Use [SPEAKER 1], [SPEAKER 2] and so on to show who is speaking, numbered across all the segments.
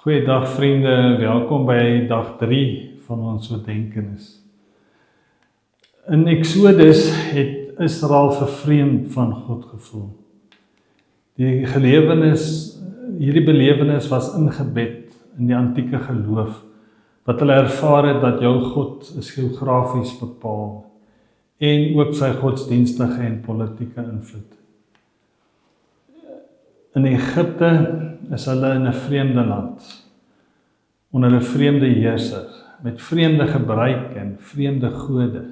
[SPEAKER 1] Goeiedag vriende, welkom by dag 3 van ons oordenkenis. In Exodus het Israel vervreemd van God gevoel. Hierdie belewenis was ingebed in die antieke geloof, wat hulle ervaar het dat jou God is geografies bepaal en ook sy godsdienstige en politieke invloed. In Egipte is hulle in 'n vreemde land, onder 'n vreemde heerser, met vreemde gebruik en vreemde gode.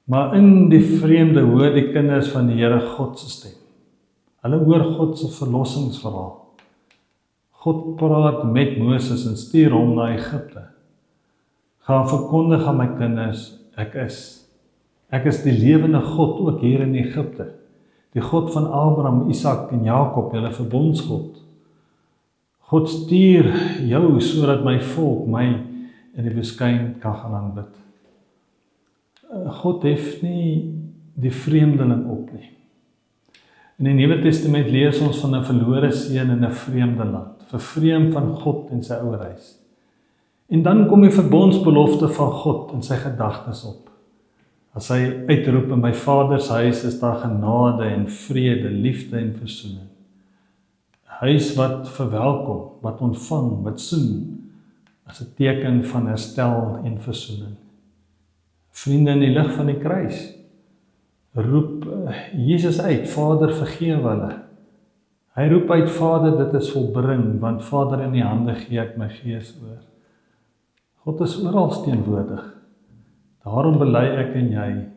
[SPEAKER 1] Maar in die vreemde hoor die kinders van die Here God se stem. Hulle hoor God se verlossingsverhaal. God praat met Moses en stuur hom na Egipte. Gaan verkondig aan my kinders, ek is die lewende God ook hier in Egipte. Die God van Abraham, Isak en Jakob, julle verbondsgod. God stuur jou sodat my volk my in die woestyn kan gaan aanbid. God hef nie die vreemdeling op nie. In die Nuwe Testament lees ons van 'n verlore seun in 'n vreemde land, vervreem van God en sy ouerhuis. En dan kom die verbondsbelofte van God in sy gedagtes op. As hy uitroep, in my Vader se huis is daar genade en vrede, liefde en versoening. 'n Huis wat verwelkom, wat ontvang, wat soen, as 'n teken van herstel en versoening. Vriende, in die lig van die kruis, roep Jesus uit, Vader vergewe hulle. Hy roep uit, Vader, dit is volbring, want Vader, in die hande gee ek my gees oor. God is oral teenwoordig. Daarom bely ek en jy,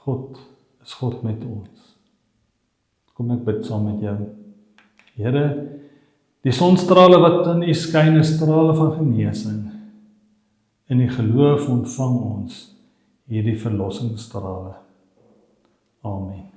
[SPEAKER 1] God is God met ons. Kom ek bid saam met jou. Here, die sonstrale wat in U skyn is strale van genesing. In die geloof ontvang ons hierdie verlossingsstrale. Amen.